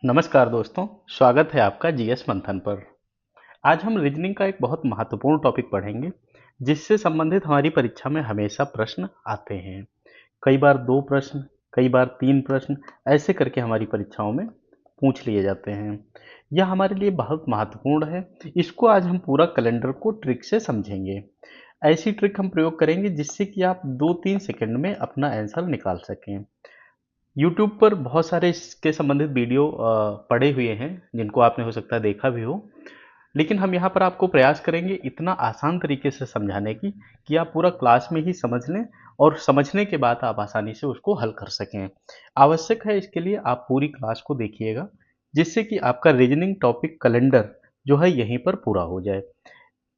नमस्कार दोस्तों, स्वागत है आपका जीएस मंथन पर। आज हम रीजनिंग का एक बहुत महत्वपूर्ण टॉपिक पढ़ेंगे, जिससे संबंधित हमारी परीक्षा में हमेशा प्रश्न आते हैं। कई बार 2 प्रश्न, कई बार 3 प्रश्न, ऐसे करके हमारी परीक्षाओं में पूछ लिए जाते हैं। यह हमारे लिए बहुत महत्वपूर्ण है। इसको आज हम पूरा कैलेंडर को ट्रिक से समझेंगे। ऐसी ट्रिक हम प्रयोग करेंगे जिससे कि आप 2-3 सेकंड में अपना आंसर निकाल सकें। यूट्यूब पर बहुत सारे इसके संबंधित वीडियो पड़े हुए हैं, जिनको आपने हो सकता है देखा भी हो। लेकिन हम यहाँ पर आपको प्रयास करेंगे इतना आसान तरीके से समझाने की कि आप पूरा क्लास में ही समझ लें और समझने के बाद आप आसानी से उसको हल कर सकें। आवश्यक है इसके लिए आप पूरी क्लास को देखिएगा, जिससे कि आपका रीजनिंग टॉपिक कैलेंडर जो है यहीं पर पूरा हो जाए।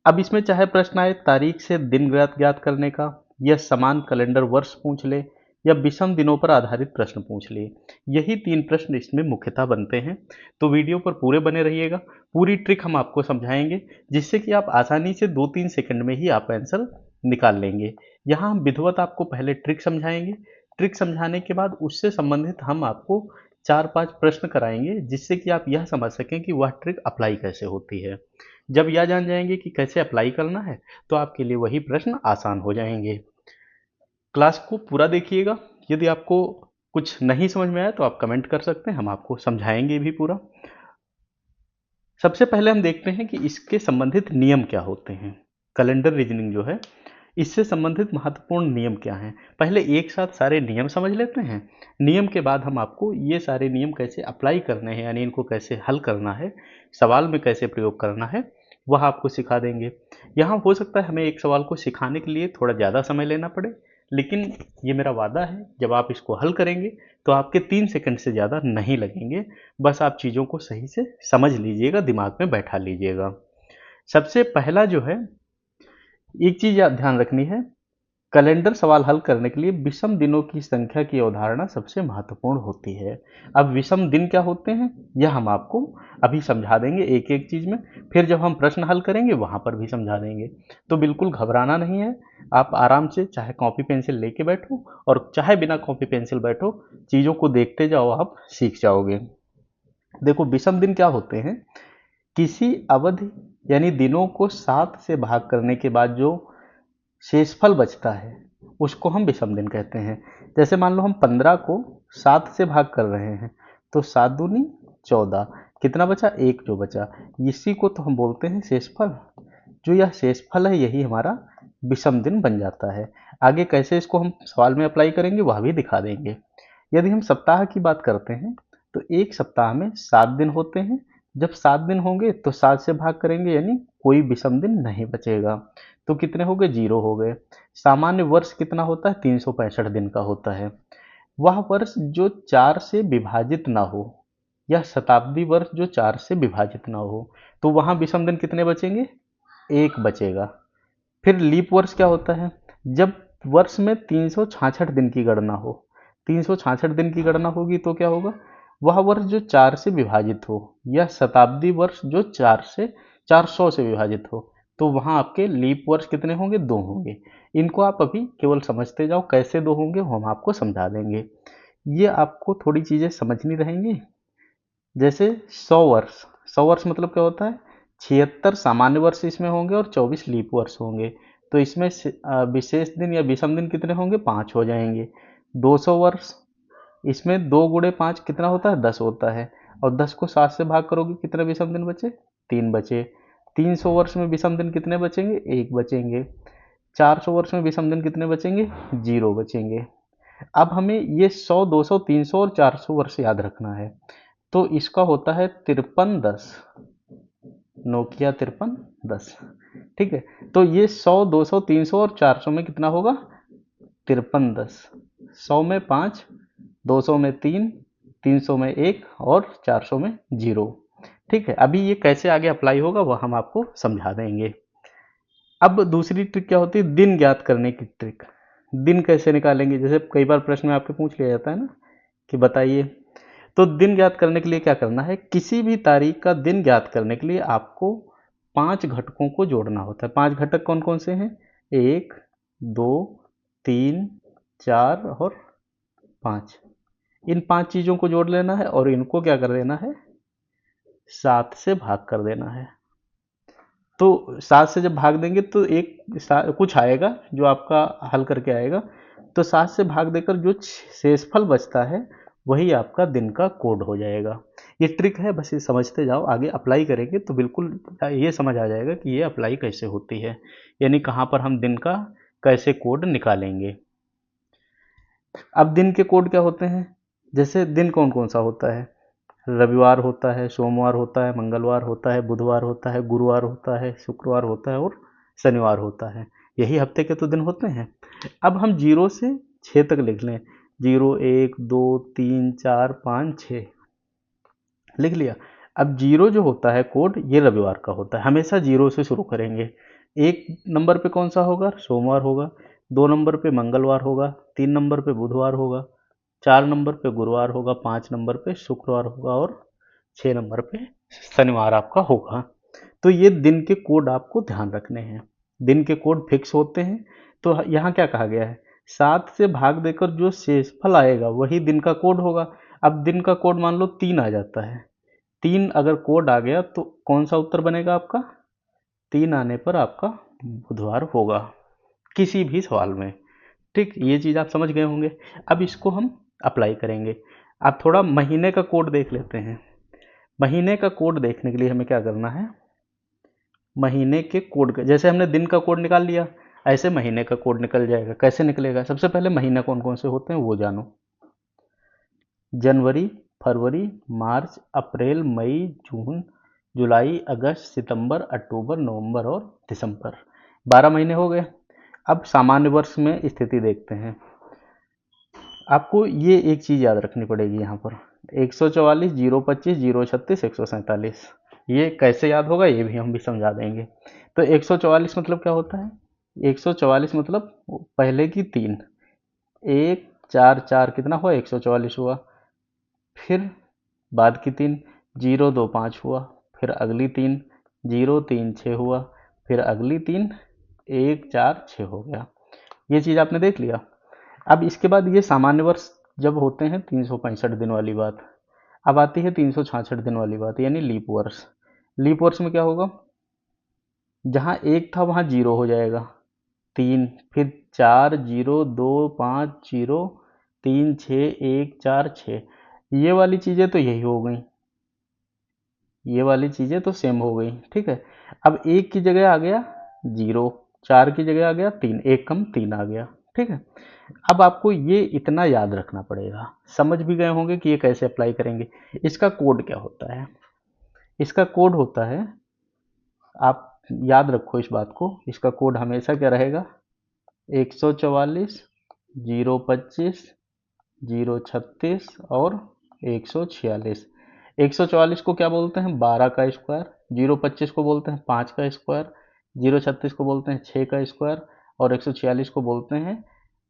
अब इसमें चाहे प्रश्न आए तारीख से दिन ज्ञात ज्ञात करने का, या समान कैलेंडर वर्ष पूछ ले, या विषम दिनों पर आधारित प्रश्न पूछ लिए, यही 3 प्रश्न इसमें मुख्यतः बनते हैं। तो वीडियो पर पूरे बने रहिएगा। पूरी ट्रिक हम आपको समझाएंगे, जिससे कि आप आसानी से 2-3 सेकंड में ही आप आंसर निकाल लेंगे। यहाँ हम विधिवत आपको पहले ट्रिक समझाएंगे। ट्रिक समझाने के बाद उससे संबंधित हम आपको 4-5 प्रश्न कराएंगे, जिससे कि आप यह समझ सकें कि वह ट्रिक अप्लाई कैसे होती है। जब यह जान जाएंगे कि कैसे अप्लाई करना है, तो आपके लिए वही प्रश्न आसान हो जाएंगे। क्लास को पूरा देखिएगा। यदि आपको कुछ नहीं समझ में आया तो आप कमेंट कर सकते हैं, हम आपको समझाएंगे भी पूरा। सबसे पहले हम देखते हैं कि इसके संबंधित नियम क्या होते हैं। कैलेंडर रीजनिंग जो है, इससे संबंधित महत्वपूर्ण नियम क्या हैं। पहले एक साथ सारे नियम समझ लेते हैं। नियम के बाद हम आपको ये सारे नियम कैसे अप्लाई करने हैं, यानी इनको कैसे हल करना है, सवाल में कैसे प्रयोग करना है, वह आपको सिखा देंगे। यहाँ हो सकता है हमें एक सवाल को सिखाने के लिए थोड़ा ज़्यादा समय लेना पड़े, लेकिन ये मेरा वादा है, जब आप इसको हल करेंगे तो आपके 3 सेकंड से ज़्यादा नहीं लगेंगे। बस आप चीज़ों को सही से समझ लीजिएगा, दिमाग में बैठा लीजिएगा। सबसे पहला जो है, एक चीज़ आप ध्यान रखनी है, कैलेंडर सवाल हल करने के लिए विषम दिनों की संख्या की अवधारणा सबसे महत्वपूर्ण होती है। अब विषम दिन क्या होते हैं, यह हम आपको अभी समझा देंगे एक एक चीज में। फिर जब हम प्रश्न हल करेंगे वहां पर भी समझा देंगे। तो बिल्कुल घबराना नहीं है। आप आराम से चाहे कॉपी पेंसिल लेके बैठो और चाहे बिना कॉपी पेंसिल बैठो, चीजों को देखते जाओ, आप सीख जाओगे। देखो, विषम दिन क्या होते हैं, किसी अवधि यानी दिनों को 7 से भाग करने के बाद जो शेषफल बचता है, उसको हम विषम दिन कहते हैं। जैसे मान लो हम 15 को 7 से भाग कर रहे हैं, तो 7 दूनी 14, कितना बचा, एक जो बचा, इसी को तो हम बोलते हैं शेषफल। जो यह शेषफल है, यही हमारा विषम दिन बन जाता है। आगे कैसे इसको हम सवाल में अप्लाई करेंगे वह भी दिखा देंगे। यदि हम सप्ताह की बात करते हैं, तो एक सप्ताह में 7 दिन होते हैं। जब 7 दिन होंगे तो 7 से भाग करेंगे, यानी कोई विषम दिन नहीं बचेगा। तो कितने हो गए, 0 हो गए। सामान्य वर्ष कितना होता है, 365 दिन का होता है। वह वर्ष जो 4 से विभाजित ना हो, या शताब्दी वर्ष जो 4 से विभाजित ना हो, तो वहां विषम दिन कितने बचेंगे, एक बचेगा। फिर लीप वर्ष क्या होता है, जब वर्ष में 366 दिन की गणना हो। 366 दिन की गणना होगी तो क्या होगा, वह वर्ष जो 4 से विभाजित हो, या शताब्दी वर्ष जो 400 से विभाजित हो, तो वहां आपके लीप वर्ष कितने होंगे, 2 होंगे। इनको आप अभी केवल समझते जाओ, कैसे 2 होंगे वो हम आपको समझा देंगे। ये आपको थोड़ी चीजें समझनी रहेंगी। जैसे 100 वर्ष, 100 वर्ष मतलब क्या होता है, 76 सामान्य वर्ष इसमें होंगे और 24 लीप वर्ष होंगे। तो इसमें विशेष दिन या विषम दिन कितने होंगे, 5 हो जाएंगे। 200 वर्ष, इसमें 2 गुणे 5 कितना होता है, 10 होता है। और 10 को 7 से भाग करोगे, कितने विषम दिन बचे, 3 बचे। 300 वर्ष में विषम दिन कितने बचेंगे, 1 बचेंगे। 400 वर्ष में विषम दिन कितने बचेंगे, 0 बचेंगे। अब हमें ये 100, 200, 300 और 400 वर्ष याद रखना है। तो इसका होता है 5310, नोकिया 5310। ठीक है, तो ये 100, 200, 300 और 400 में कितना होगा, 5310। 100 में 5, 200 में 3, 300 में 1 और 400 में 0। ठीक है, अभी ये कैसे आगे अप्लाई होगा वह हम आपको समझा देंगे। अब दूसरी ट्रिक क्या होती है, दिन ज्ञात करने की ट्रिक। दिन कैसे निकालेंगे, जैसे कई बार प्रश्न में आपके पूछ लिया जाता है ना कि बताइए। तो दिन ज्ञात करने के लिए क्या करना है, किसी भी तारीख का दिन ज्ञात करने के लिए आपको 5 घटकों को जोड़ना होता है। 5 घटक कौन कौन से हैं, 1, 2, 3, 4 और 5। इन 5 चीज़ों को जोड़ लेना है और इनको क्या कर देना है, 7 से भाग कर देना है। तो 7 से जब भाग देंगे तो कुछ आएगा जो आपका हल करके आएगा। तो 7 से भाग देकर जो शेषफल बचता है वही आपका दिन का कोड हो जाएगा। ये ट्रिक है, बस ये समझते जाओ, आगे अप्लाई करेंगे तो बिल्कुल ये समझ आ जाएगा कि ये अप्लाई कैसे होती है, यानी कहाँ पर हम दिन का कैसे कोड निकालेंगे। अब दिन के कोड क्या होते हैं, जैसे दिन कौन कौन सा होता है, रविवार होता है, सोमवार होता है, मंगलवार होता है, बुधवार होता है, गुरुवार होता है, शुक्रवार होता है और शनिवार होता है। यही हफ्ते के तो दिन होते हैं। अब हम 0 से 6 तक लिख लें, 0 1 2 3 4 5 6 लिख लिया। अब 0 जो होता है कोड, ये रविवार का होता है, हमेशा 0 से शुरू करेंगे। 1 नंबर पे कौन सा होगा, सोमवार होगा। 2 नंबर पे मंगलवार होगा। 3 नंबर पे बुधवार होगा। 4 नंबर पे गुरुवार होगा। 5 नंबर पे शुक्रवार होगा और 6 नंबर पे शनिवार आपका होगा। तो ये दिन के कोड आपको ध्यान रखने हैं, दिन के कोड फिक्स होते हैं। तो यहाँ क्या कहा गया है, 7 से भाग देकर जो शेषफल आएगा वही दिन का कोड होगा। अब दिन का कोड मान लो 3 आ जाता है, 3 अगर कोड आ गया तो कौन सा उत्तर बनेगा आपका, 3 आने पर आपका बुधवार होगा किसी भी सवाल में। ठीक, ये चीज़ आप समझ गए होंगे। अब इसको हम अप्लाई करेंगे। अब थोड़ा महीने का कोड देख लेते हैं। महीने का कोड देखने के लिए हमें क्या करना है, महीने के कोड का, जैसे हमने दिन का कोड निकाल लिया ऐसे महीने का कोड निकल जाएगा। कैसे निकलेगा, सबसे पहले महीने कौन कौन से होते हैं वो जानो। जनवरी, फरवरी, मार्च, अप्रैल, मई, जून, जुलाई, अगस्त, सितंबर, अक्टूबर, नवंबर और दिसंबर। 12 महीने हो गए। अब सामान्य वर्ष में स्थिति देखते हैं। आपको ये एक चीज़ याद रखनी पड़ेगी यहाँ पर, 144, 025, 036, 147। ये कैसे याद होगा ये भी हम भी समझा देंगे। तो 144 मतलब क्या होता है, 144 मतलब पहले की 3, 1 4 4 कितना हुआ, 144 हुआ। फिर बाद की 3, 0 2 5 हुआ। फिर अगली 3, 0 3 6 हुआ। फिर अगली 3, 1 4 6 हो गया। ये चीज़ आपने देख लिया। अब इसके बाद ये सामान्य वर्ष जब होते हैं 365 दिन वाली बात, अब आती है 366 दिन वाली बात, यानी लीप वर्ष। लीप वर्ष में क्या होगा, जहाँ 1 था वहाँ 0 हो जाएगा, 3, फिर 4 0 2 5 0 3 6 1 4 6। ये वाली चीज़ें तो यही हो गई, ये वाली चीज़ें तो सेम हो गई। ठीक है, अब 1 की जगह आ गया 0, 4 की जगह आ गया 3, 1 कम 3 आ गया। ठीक है, अब आपको ये इतना याद रखना पड़ेगा, समझ भी गए होंगे कि ये कैसे अप्लाई करेंगे। इसका कोड क्या होता है, इसका कोड होता है, आप याद रखो इस बात को, इसका कोड हमेशा क्या रहेगा, 144, 025, 036 और 146। 144 को क्या बोलते हैं, 12 का स्क्वायर। 025 को बोलते हैं 5 का स्क्वायर। 036 को बोलते हैं 6 का स्क्वायर। और 146 को बोलते हैं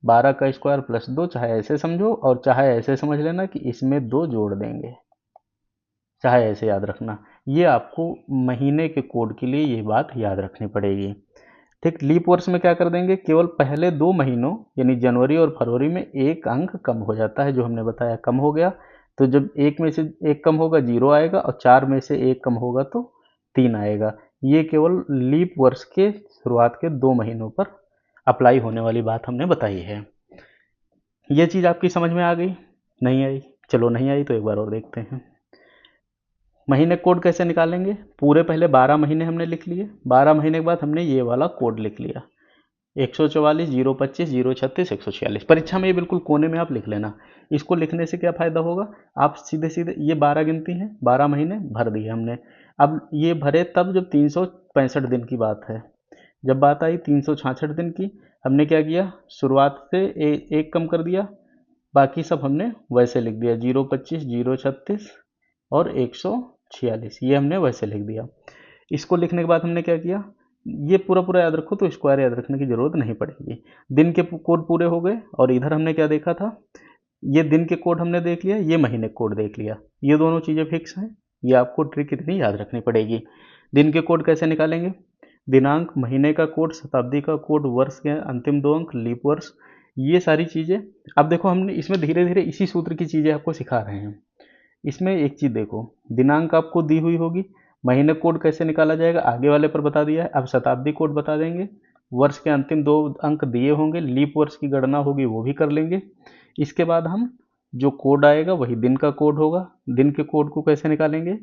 12 का स्क्वायर प्लस 2। चाहे ऐसे समझो और चाहे ऐसे समझ लेना कि इसमें 2 जोड़ देंगे, चाहे ऐसे याद रखना। ये आपको महीने के कोड के लिए ये बात याद रखनी पड़ेगी। ठीक, लीप वर्ष में क्या कर देंगे, केवल पहले 2 महीनों यानी जनवरी और फरवरी में एक अंक कम हो जाता है, जो हमने बताया कम हो गया। तो जब एक में से एक कम होगा 0 आएगा और 4 में से एक कम होगा तो 3 आएगा। ये केवल लीप वर्ष के शुरुआत के 2 महीनों पर अप्लाई होने वाली बात हमने बताई है। ये चीज़ आपकी समझ में आ गई, नहीं आई, चलो नहीं आई तो एक बार और देखते हैं। महीने कोड कैसे निकालेंगे, पूरे पहले 12 महीने हमने लिख लिए, 12 महीने के बाद हमने ये वाला कोड लिख लिया, 144, 025, 036, 146। परीक्षा में ये बिल्कुल कोने में आप लिख लेना। इसको लिखने से क्या फ़ायदा होगा, आप सीधे सीधे ये 12 गिनती हैं, 12 महीने भर दिए हमने। अब ये भरे तब जब 365 दिन की बात है। जब बात आई 366 दिन की, हमने क्या किया, शुरुआत से एक कम कर दिया, बाकी सब हमने वैसे लिख दिया, 025, 036 और 146, ये हमने वैसे लिख दिया। इसको लिखने के बाद हमने क्या किया, ये पूरा पूरा याद रखो तो स्क्वायर याद रखने की जरूरत नहीं पड़ेगी। दिन के कोड पूरे हो गए और इधर हमने क्या देखा था, ये दिन के कोड हमने देख लिया, ये महीने कोड देख लिया, ये दोनों चीज़ें फिक्स हैं। ये आपको ट्रिक इतनी याद रखनी पड़ेगी। दिन के कोड कैसे निकालेंगे, दिनांक, महीने का कोड, शताब्दी का कोड, वर्ष के अंतिम 2 अंक, लीप वर्ष, ये सारी चीज़ें अब देखो, हमने इसमें धीरे धीरे इसी सूत्र की चीज़ें आपको सिखा रहे हैं। इसमें एक चीज़ देखो, दिनांक आपको दी हुई होगी, महीने कोड कैसे निकाला जाएगा आगे वाले पर बता दिया है। अब शताब्दी कोड बता देंगे, वर्ष के अंतिम 2 अंक दिए होंगे, लीप वर्ष की गणना होगी वो भी कर लेंगे। इसके बाद हम जो कोड आएगा वही दिन का कोड होगा। दिन के कोड को कैसे निकालेंगे,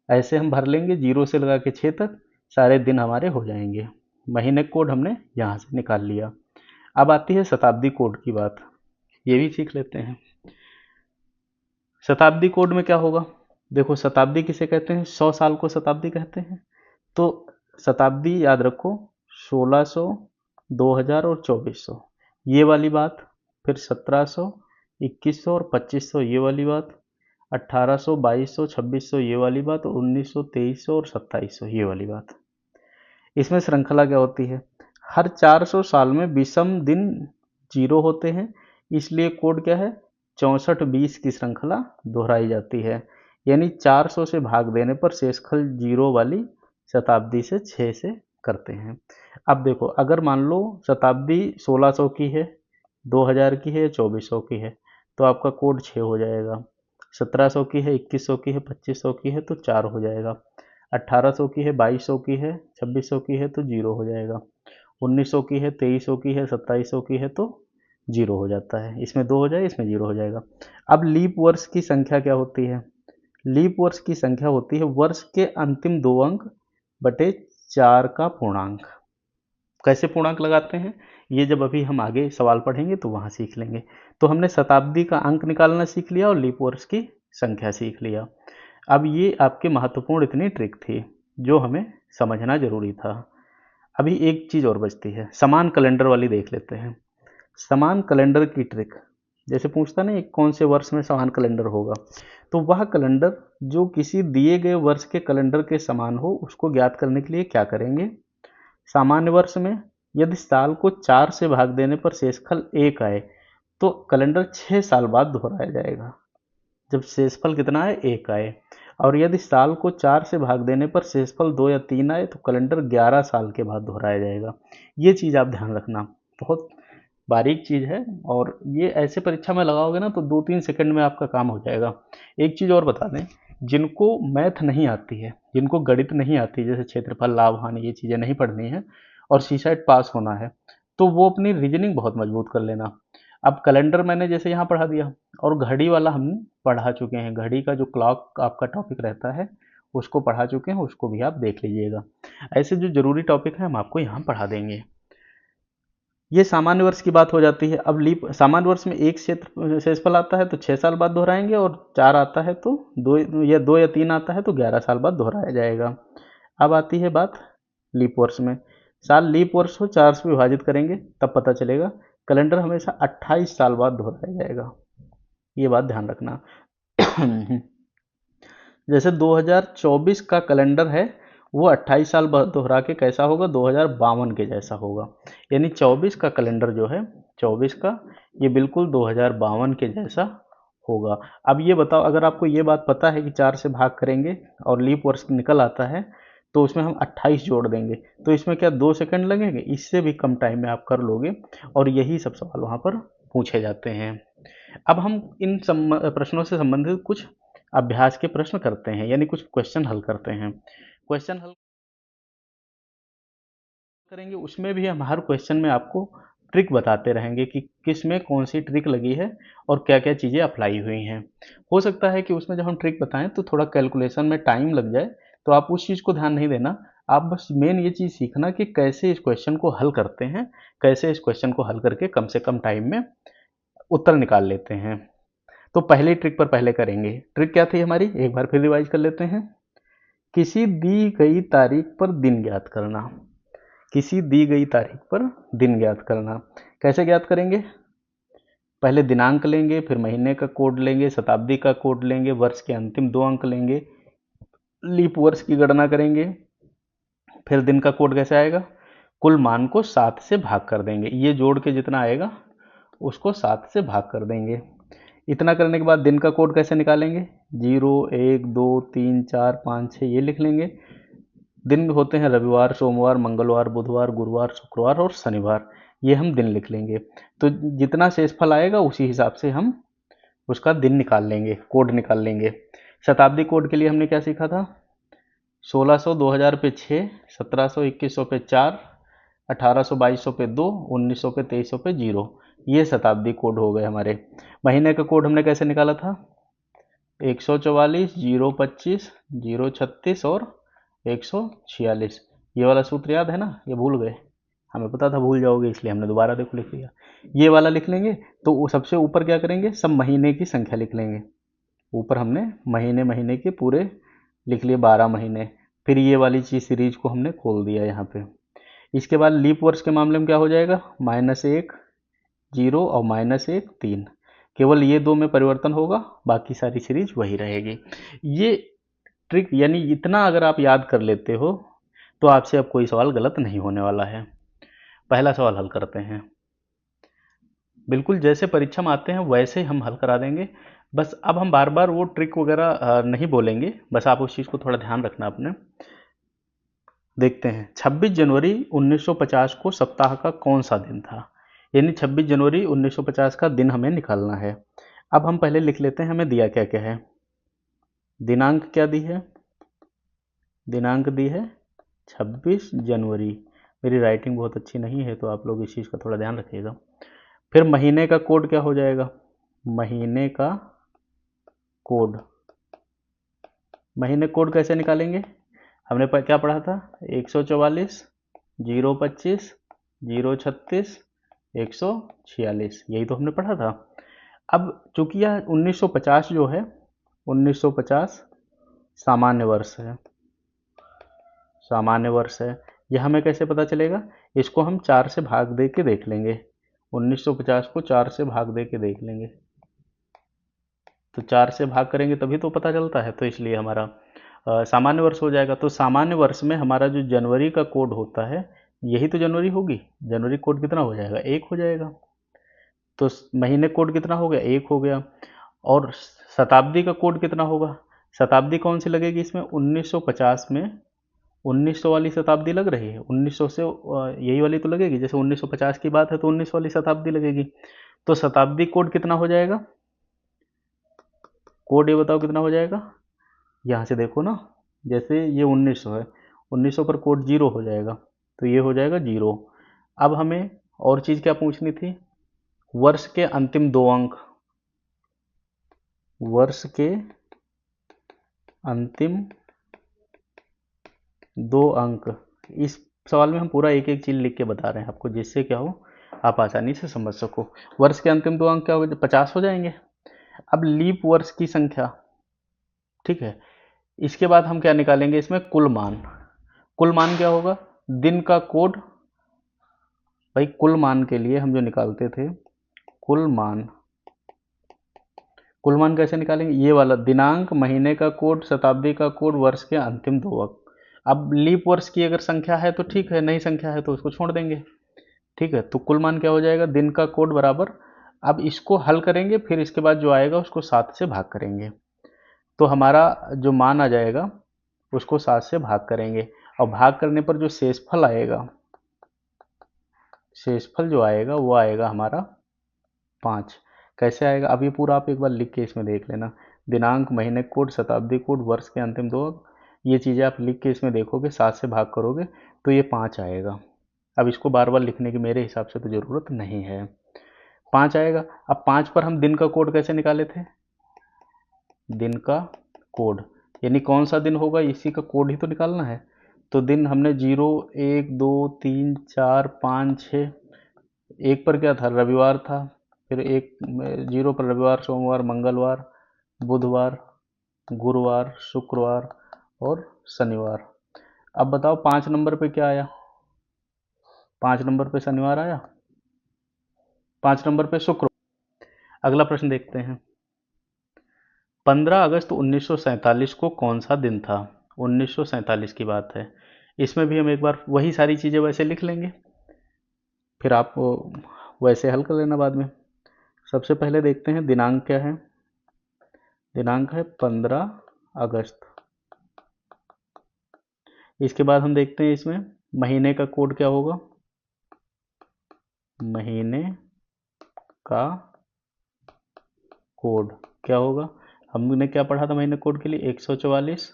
ऐसे हम भर लेंगे 0 से लगा के 6 तक, सारे दिन हमारे हो जाएंगे। महीने कोड हमने यहाँ से निकाल लिया। अब आती है शताब्दी कोड की बात, ये भी सीख लेते हैं। शताब्दी कोड में क्या होगा, देखो शताब्दी किसे कहते हैं, 100 साल को शताब्दी कहते हैं। तो शताब्दी याद रखो, 1600, 2000 और 2400 ये वाली बात, फिर 1700, 2100 और 2500 ये वाली बात, 1800, 2200, 2600 ये वाली बात, और 1900, 2300 और 2700 ये वाली बात। इसमें श्रृंखला क्या होती है, हर 400 साल में विषम दिन 0 होते हैं, इसलिए कोड क्या है, 64-20 की श्रृंखला दोहराई जाती है। यानी 400 से भाग देने पर शेषफल 0 वाली शताब्दी से 6 से करते हैं। अब देखो, अगर मान लो शताब्दी 1600 की है, 2000 की है, 2400 की है, तो आपका कोड 6 हो जाएगा। 1700 की है, 2100 की है, 2500 की है तो 4 हो जाएगा। 1800 की है, 2200 की है, 2600 की है तो 0 हो जाएगा। 1900 की है, 2300 की है, 2700 की है तो 0 हो जाता है। इसमें 2 हो जाएगा, इसमें 0 हो जाएगा। अब लीप वर्ष की संख्या क्या होती है, लीप वर्ष की संख्या होती है वर्ष के अंतिम 2 अंक बटे 4 का पूर्णांक। कैसे पूर्णांक लगाते हैं, ये जब अभी हम आगे सवाल पढ़ेंगे तो वहाँ सीख लेंगे। तो हमने शताब्दी का अंक निकालना सीख लिया और लीप वर्ष की संख्या सीख लिया। अब ये आपके महत्वपूर्ण इतनी ट्रिक थी जो हमें समझना जरूरी था। अभी एक चीज़ और बचती है, समान कैलेंडर वाली देख लेते हैं। समान कैलेंडर की ट्रिक, जैसे पूछता ना कौन से वर्ष में समान कैलेंडर होगा, तो वह कैलेंडर जो किसी दिए गए वर्ष के कैलेंडर के समान हो उसको ज्ञात करने के लिए क्या करेंगे, सामान्य वर्ष में यदि साल को 4 से भाग देने पर शेषफल 1 आए तो कैलेंडर 6 साल बाद दोहराया जाएगा, जब शेषफल कितना है 1 आए। और यदि साल को 4 से भाग देने पर शेषफल 2 या 3 आए तो कैलेंडर 11 साल के बाद दोहराया जाएगा। ये चीज़ आप ध्यान रखना, बहुत बारीक चीज़ है, और ये ऐसे परीक्षा में लगाओगे ना तो 2-3 सेकंड में आपका काम हो जाएगा। एक चीज़ और बता दें, जिनको मैथ नहीं आती है, जिनको गणित नहीं आती, जैसे क्षेत्रफल, लाभ, हानि, ये चीज़ें नहीं पढ़नी है और सीसाइट पास होना है, तो वो अपनी रीजनिंग बहुत मजबूत कर लेना। अब कैलेंडर मैंने जैसे यहाँ पढ़ा दिया, और घड़ी वाला हम पढ़ा चुके हैं, घड़ी का जो क्लॉक आपका टॉपिक रहता है उसको पढ़ा चुके हैं, उसको भी आप देख लीजिएगा। ऐसे जो जरूरी टॉपिक है हम आपको यहाँ पढ़ा देंगे। ये सामान्य वर्ष की बात हो जाती है। अब लीप सामान्य वर्ष में एक क्षेत्र शेषफल आता है तो 6 साल बाद दोहराएंगे, और 4 आता है तो 2 या 3 आता है तो 11 साल बाद दोहराया जाएगा। अब आती है बात लीप वर्ष में, साल लीप वर्ष हो 4 से विभाजित करेंगे तब पता चलेगा, कैलेंडर हमेशा 28 साल बाद दोहराया जाएगा, ये बात ध्यान रखना। जैसे 2024 का कैलेंडर है वो 28 साल बाद दोहरा के कैसा होगा, 2052 के जैसा होगा। यानी 24 का कैलेंडर जो है, 24 का, ये बिल्कुल 2052 के जैसा होगा। अब ये बताओ, अगर आपको ये बात पता है कि 4 से भाग करेंगे और लीप वर्ष निकल आता है तो उसमें हम 28 जोड़ देंगे, तो इसमें क्या 2 सेकंड लगेंगे, इससे भी कम टाइम में आप कर लोगे, और यही सब सवाल वहाँ पर पूछे जाते हैं। अब हम इन प्रश्नों से संबंधित कुछ अभ्यास के प्रश्न करते हैं, यानी कुछ क्वेश्चन हल करते हैं। क्वेश्चन हल करेंगे, उसमें भी हम हर क्वेश्चन में आपको ट्रिक बताते रहेंगे कि किस में कौन सी ट्रिक लगी है और क्या क्या चीज़ें अप्लाई हुई हैं। हो सकता है कि उसमें जब हम ट्रिक बताएं तो थोड़ा कैलकुलेशन में टाइम लग जाए, तो आप उस चीज़ को ध्यान नहीं देना। आप बस मेन ये चीज़ सीखना कि कैसे इस क्वेश्चन को हल करते हैं, कैसे इस क्वेश्चन को हल करके कम से कम टाइम में उत्तर निकाल लेते हैं। तो पहली ट्रिक पर पहले करेंगे। ट्रिक क्या थी हमारी, एक बार फिर रिवाइज कर लेते हैं। किसी दी गई तारीख पर दिन ज्ञात करना, किसी दी गई तारीख पर दिन ज्ञात करना। कैसे ज्ञात करेंगे, पहले दिनांक लेंगे, फिर महीने का कोड लेंगे, शताब्दी का कोड लेंगे, वर्ष के अंतिम 2 अंक लेंगे, लीप वर्ष की गणना करेंगे, फिर दिन का कोड कैसे आएगा, कुल मान को 7 से भाग कर देंगे, ये जोड़ के जितना आएगा उसको 7 से भाग कर देंगे। इतना करने के बाद दिन का कोड कैसे निकालेंगे, 0, 1, 2, 3, 4, 5, 6 ये लिख लेंगे। दिन होते हैं रविवार, सोमवार, मंगलवार, बुधवार, गुरुवार, शुक्रवार और शनिवार। ये हम दिन लिख लेंगे। तो जितना शेषफल आएगा उसी हिसाब से हम उसका दिन निकाल लेंगे, कोड निकाल लेंगे। शताब्दी कोड के लिए हमने क्या सीखा था? 1600 2000 पे 6, 1700 2100 पे 4, 1800 2200 पे 2, 1900 पे 2300 पे 0। ये शताब्दी कोड हो गए हमारे। महीने का कोड हमने कैसे निकाला था? 144 025 036 और 146। ये वाला सूत्र याद है ना? ये भूल गए? हमें पता था भूल जाओगे, इसलिए हमने दोबारा देखो लिख लिया। ये वाला लिख लेंगे। तो वो सबसे ऊपर क्या करेंगे? सब महीने की संख्या लिख लेंगे। ऊपर हमने महीने महीने के पूरे लिख लिए, 12 महीने। फिर ये वाली चीज सीरीज को हमने खोल दिया यहाँ पे। इसके बाद लीप वर्ष के मामले में क्या हो जाएगा? -1 0 और -1 3। केवल ये दो में परिवर्तन होगा, बाकी सारी सीरीज वही रहेगी। ये ट्रिक, यानी इतना अगर आप याद कर लेते हो तो आपसे अब कोई सवाल गलत नहीं होने वाला है। पहला सवाल हल करते हैं। बिल्कुल जैसे परीक्षा में आते हैं वैसे ही हम हल करा देंगे। बस अब हम बार बार वो ट्रिक वगैरह नहीं बोलेंगे, बस आप उस चीज़ को थोड़ा ध्यान रखना अपने। देखते हैं, 26 जनवरी 1950 को सप्ताह का कौन सा दिन था? यानी 26 जनवरी 1950 का दिन हमें निकालना है। अब हम पहले लिख लेते हैं हमें दिया क्या क्या है। दिनांक क्या दी है? दिनांक दी है 26 जनवरी। मेरी राइटिंग बहुत अच्छी नहीं है तो आप लोग इस चीज़ का थोड़ा ध्यान रखिएगा। फिर महीने का कोड क्या हो जाएगा? महीने का कोड, महीने कोड कैसे निकालेंगे? हमने क्या पढ़ा था? 144 025 036 146, यही तो हमने पढ़ा था। अब चूंकि यह 1950 जो है, 1950 सामान्य वर्ष है, सामान्य वर्ष है। यह हमें कैसे पता चलेगा? इसको हम 4 से भाग दे के देख लेंगे। 1950 को 4 से भाग दे के देख लेंगे, तो 4 से भाग करेंगे तभी तो पता चलता है, तो इसलिए हमारा सामान्य वर्ष हो जाएगा। तो सामान्य वर्ष में हमारा जो जनवरी का कोड होता है, यही तो जनवरी होगी। जनवरी कोड कितना हो जाएगा? 1 हो जाएगा। तो महीने कोड कितना हो गया? 1 हो गया। और शताब्दी का कोड कितना होगा? शताब्दी कौन सी लगेगी इसमें? 1950 में 1900 वाली शताब्दी लग रही है। 1900 से यही वाली तो लगेगी। जैसे 1950 की बात है तो 1900 वाली शताब्दी लगेगी। तो शताब्दी कोड कितना हो जाएगा? कोड ये बताओ कितना हो जाएगा? यहाँ से देखो ना, जैसे ये 1900 है, 1900 पर कोड 0 हो जाएगा, तो ये हो जाएगा 0। अब हमें और चीज़ क्या पूछनी थी? वर्ष के अंतिम 2 अंक, वर्ष के अंतिम 2 अंक। इस सवाल में हम पूरा एक एक चीज़ लिख के बता रहे हैं आपको, जिससे क्या हो, आप आसानी से समझ सको। वर्ष के अंतिम 2 अंक क्या हो गए? 50 हो जाएंगे। अब लीप वर्ष की संख्या, ठीक है। इसके बाद हम क्या निकालेंगे इसमें? कुल मान। कुल मान क्या होगा? दिन का कोड। भाई कुल मान के लिए हम जो निकालते थे, कुल मान, कुल मान कैसे निकालेंगे? ये वाला दिनांक, महीने का कोड, शताब्दी का कोड, वर्ष के अंतिम 2 अंक। अब लीप वर्ष की अगर संख्या है तो ठीक है, नहीं संख्या है तो उसको छोड़ देंगे। ठीक है, तो कुल मान क्या हो जाएगा? दिन का कोड बराबर, अब इसको हल करेंगे, फिर इसके बाद जो आएगा उसको 7 से भाग करेंगे, तो हमारा जो मान आ जाएगा उसको 7 से भाग करेंगे, और भाग करने पर जो शेषफल आएगा, शेषफल जो आएगा वो आएगा हमारा 5। कैसे आएगा? अब ये पूरा आप एक बार लिख के इसमें देख लेना। दिनांक, महीने कोड, शताब्दी कोड, वर्ष के अंतिम 2 अंक, ये चीज़ें आप लिख के इसमें देखोगे, 7 से भाग करोगे तो ये 5 आएगा। अब इसको बार बार लिखने की मेरे हिसाब से तो ज़रूरत नहीं है। 5 आएगा। अब 5 पर हम दिन का कोड कैसे निकाले थे? दिन का कोड, यानी कौन सा दिन होगा इसी का कोड ही तो निकालना है। तो दिन हमने 0 1 2 3 4 5 6, एक पर क्या था? रविवार था। फिर एक 0 पर रविवार, सोमवार, मंगलवार, बुधवार, गुरुवार, शुक्रवार और शनिवार। अब बताओ 5 नंबर पे क्या आया? 5 नंबर पे शनिवार आया, 5 नंबर पे शुक्र। अगला प्रश्न देखते हैं। 15 अगस्त 1947 को कौन सा दिन था? 1947 की बात है। इसमें भी हम एक बार वही सारी चीज़ें वैसे लिख लेंगे, फिर आप वैसे हल कर लेना बाद में। सबसे पहले देखते हैं दिनांक क्या है। दिनांक है 15 अगस्त। इसके बाद हम देखते हैं इसमें महीने का कोड क्या होगा? महीने का कोड क्या होगा? हमने क्या पढ़ा था महीने कोड के लिए? 144,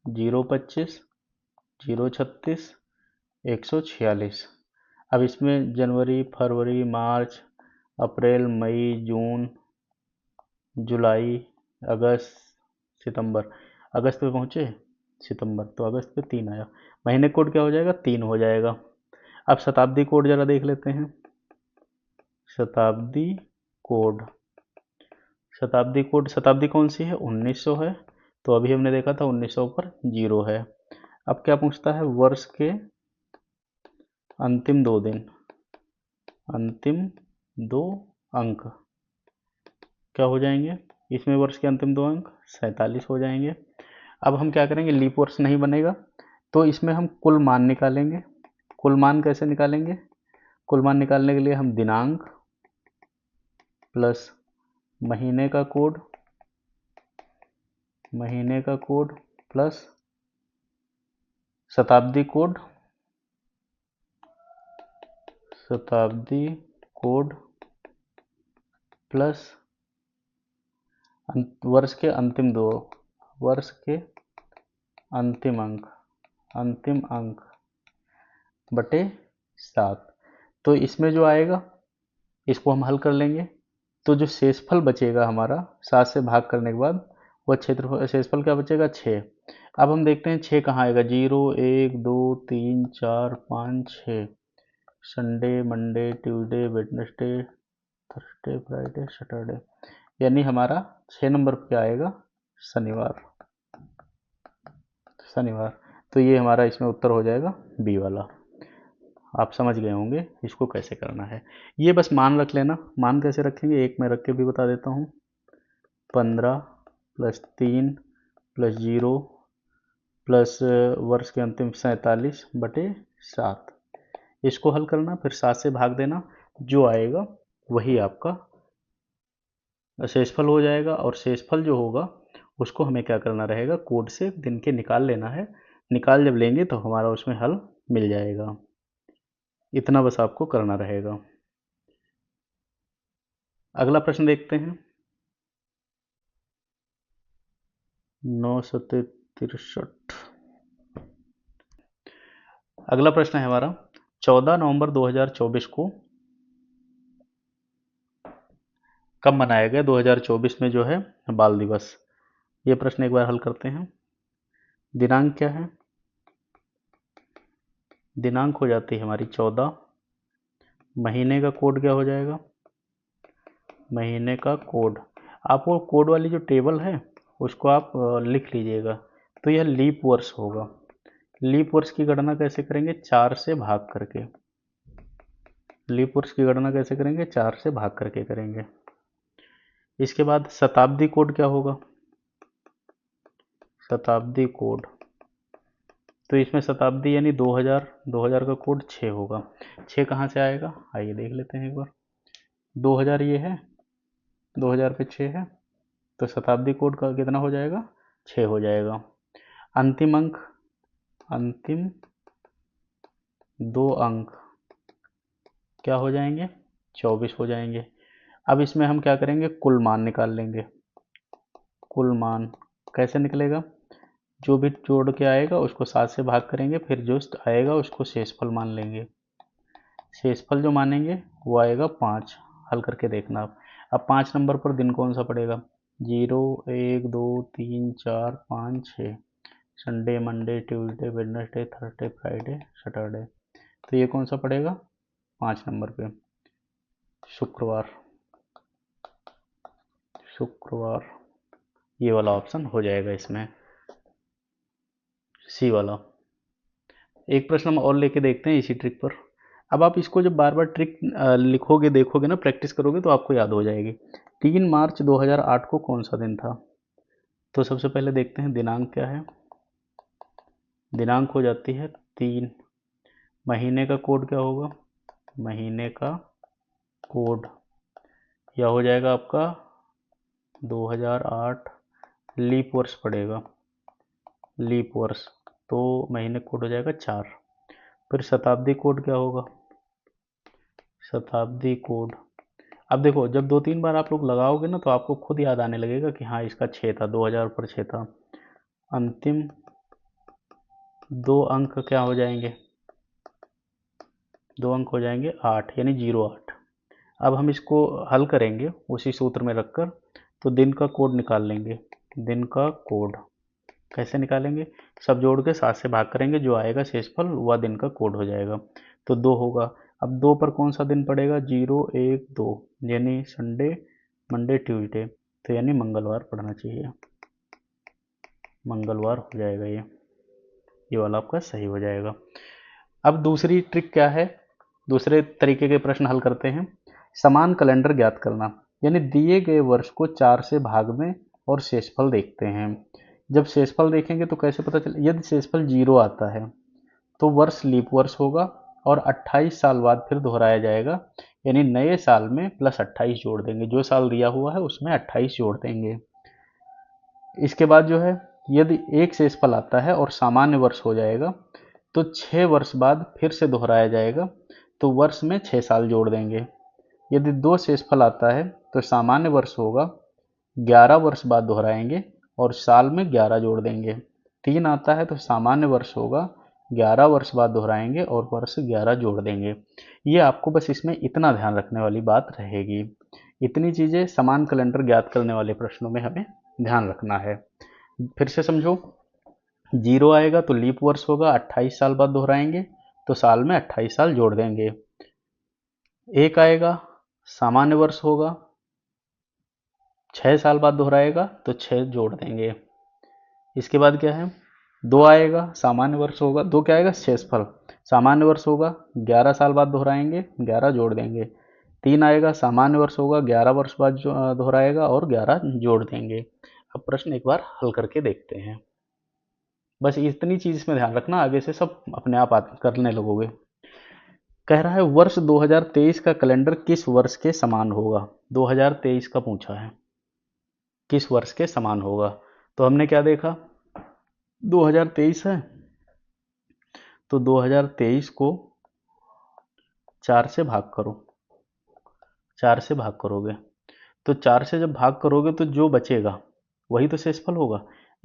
025, 036, 146। अब इसमें जनवरी, फरवरी, मार्च, अप्रैल, मई, जून, जुलाई, अगस्त, सितंबर। अगस्त पे पहुँचे, सितंबर, तो अगस्त पे 3 आया। महीने कोड क्या हो जाएगा? 3 हो जाएगा। अब शताब्दी कोड जरा देख लेते हैं। शताब्दी कोड, शताब्दी कोड, शताब्दी कौन सी है? 1900 है। तो अभी हमने देखा था 1900 पर 0 है। अब क्या पूछता है? वर्ष के अंतिम 2 दिन, अंतिम 2 अंक क्या हो जाएंगे? इसमें वर्ष के अंतिम 2 अंक 47 हो जाएंगे। अब हम क्या करेंगे? लीप वर्ष नहीं बनेगा, तो इसमें हम कुल मान निकालेंगे। कुल मान कैसे निकालेंगे? कुल मान निकालने के लिए हम दिनांक प्लस महीने का कोड, महीने का कोड प्लस शताब्दी कोड, शताब्दी कोड प्लस वर्ष के अंतिम 2, वर्ष के अंतिम अंक, अंतिम अंक बटे 7। तो इसमें जो आएगा इसको हम हल कर लेंगे। तो जो शेषफल बचेगा हमारा 7 से भाग करने के बाद, वह क्षेत्रफल शेषफल क्या बचेगा? 6। अब हम देखते हैं 6 कहाँ आएगा? 0, 1, 2, 3, 4, 5, 6। Sunday, Monday, Tuesday, Wednesday, Thursday, Friday, Saturday, यानी हमारा 6 नंबर पे आएगा शनिवार, शनिवार। तो ये हमारा इसमें उत्तर हो जाएगा बी वाला। आप समझ गए होंगे इसको कैसे करना है। ये बस मान रख लेना। मान कैसे रखेंगे? एक मैं रख के भी बता देता हूँ। 15 प्लस 3 प्लस 0 प्लस वर्ष के अंतिम 47 बटे 7। इसको हल करना, फिर 7 से भाग देना, जो आएगा वही आपका शेषफल हो जाएगा। और शेषफल जो होगा उसको हमें क्या करना रहेगा? कोड से गिन के निकाल लेना है। निकाल जब लेंगे तो हमारा उसमें हल मिल जाएगा। इतना बस आपको करना रहेगा। अगला प्रश्न देखते हैं। 963। अगला प्रश्न है हमारा, 14 नवंबर 2024 को कब मनाया गया? 2024 में जो है बाल दिवस। ये प्रश्न एक बार हल करते हैं। दिनांक क्या है? दिनांक हो जाती है हमारी 14। महीने का कोड क्या हो जाएगा? महीने का कोड, आप वो कोड वाली जो टेबल है उसको आप लिख लीजिएगा। तो यह लीप वर्ष होगा। लीप वर्ष की गणना कैसे करेंगे? 4 से भाग करके। लीप वर्ष की गणना कैसे करेंगे? 4 से भाग करके करेंगे। इसके बाद शताब्दी कोड क्या होगा? शताब्दी कोड, तो इसमें शताब्दी यानी 2000, 2000 का कोड 6 होगा। 6 कहाँ से आएगा? आइए देख लेते हैं एक बार। 2000 ये है, 2000 पे 6 है, तो शताब्दी कोड का कितना हो जाएगा? 6 हो जाएगा। अंतिम अंक, अंतिम 2 अंक क्या हो जाएंगे? 24 हो जाएंगे। अब इसमें हम क्या करेंगे? कुल मान निकाल लेंगे। कुल मान कैसे निकलेगा? जो भी जोड़ के आएगा उसको 7 से भाग करेंगे, फिर जो आएगा उसको शेषफल मान लेंगे। शेषफल जो मानेंगे वो आएगा 5। हल करके देखना आप। अब 5 नंबर पर दिन कौन सा पड़ेगा? 0, 1, 2, 3, 4, 5, 6। Sunday, Monday, Tuesday, Wednesday, Thursday, Friday, Saturday. तो ये कौन सा पड़ेगा? 5 नंबर पे शुक्रवार, शुक्रवार। ये वाला ऑप्शन हो जाएगा इसमें, सी वाला। एक प्रश्न हम और लेके देखते हैं इसी ट्रिक पर। अब आप इसको जब बार बार ट्रिक लिखोगे, देखोगे ना, प्रैक्टिस करोगे तो आपको याद हो जाएगी। 3 मार्च 2008 को कौन सा दिन था? तो सबसे पहले देखते हैं दिनांक क्या है। दिनांक हो जाती है 3। महीने का कोड क्या होगा? महीने का कोड यह हो जाएगा आपका 2008। लीप वर्ष पड़ेगा, लीप वर्ष, तो महीने कोड हो जाएगा 4। फिर शताब्दी कोड क्या होगा? शताब्दी कोड। अब देखो, जब 2-3 बार आप लोग लगाओगे ना तो आपको खुद याद आने लगेगा कि हाँ इसका 6 था, 2000 पर 6 था। अंतिम 2 अंक क्या हो जाएंगे? 2 अंक हो जाएंगे 8, यानी 08। अब हम इसको हल करेंगे उसी सूत्र में रखकर, तो दिन का कोड निकाल लेंगे। दिन का कोड कैसे निकालेंगे? सब जोड़ के 7 से भाग करेंगे, जो आएगा शेषफल वह दिन का कोड हो जाएगा। तो 2 होगा। अब 2 पर कौन सा दिन पड़ेगा? 0, 1, 2, यानी संडे, मंडे, ट्यूसडे, तो यानी मंगलवार पड़ना चाहिए। मंगलवार हो जाएगा ये वाला आपका सही हो जाएगा। अब दूसरी ट्रिक क्या है? दूसरे तरीके के प्रश्न हल करते हैं। समान कैलेंडर ज्ञात करना, यानी दिए गए वर्ष को 4 से भाग में और शेषफल देखते हैं। जब शेषफल देखेंगे तो कैसे पता चले? यदि शेषफल 0 आता है तो वर्ष लीप वर्ष होगा और 28 साल बाद फिर दोहराया जाएगा, यानी नए साल में प्लस 28 जोड़ देंगे। जो साल दिया हुआ है उसमें 28 जोड़ देंगे। इसके बाद जो है, यदि एक शेषफल आता है और सामान्य वर्ष हो जाएगा तो 6 वर्ष बाद फिर से दोहराया जाएगा, तो वर्ष में 6 साल जोड़ देंगे। यदि 2 शेषफल आता है तो सामान्य वर्ष होगा, 11 वर्ष बाद दोहराएंगे और साल में 11 जोड़ देंगे। 3 आता है तो सामान्य वर्ष होगा, 11 वर्ष बाद दोहराएंगे और वर्ष 11 जोड़ देंगे। ये आपको बस इसमें इतना ध्यान रखने वाली बात रहेगी। इतनी चीज़ें समान कैलेंडर ज्ञात करने वाले प्रश्नों में हमें ध्यान रखना है। फिर से समझो, 0 आएगा तो लीप वर्ष होगा, 28 साल बाद दोहराएंगे तो साल में 28 साल जोड़ देंगे। 1 आएगा, सामान्य वर्ष होगा, 6 साल बाद दोहराएगा तो 6 जोड़ देंगे। इसके बाद क्या है? 2 आएगा, सामान्य वर्ष होगा, 2 क्या आएगा? शेषफल। सामान्य वर्ष होगा, 11 साल बाद दोहराएंगे, 11 जोड़ देंगे। 3 आएगा, सामान्य वर्ष होगा, 11 वर्ष बाद दोहराएगा और 11 जोड़ देंगे। अब प्रश्न एक बार हल करके देखते हैं। बस इतनी चीज इसमें ध्यान रखना, आगे से सब अपने आप करने लगोगे। कह रहा है वर्ष 2023 का कैलेंडर किस वर्ष के समान होगा? 2023 का पूछा है, किस वर्ष के समान होगा? तो हमने क्या देखा, 2023 है तो 2023 को 4 से भाग करो। 4 से भाग करोगे तो 4 से जब भाग करोगे तो जो बचेगा वही तो शेषफल होगा।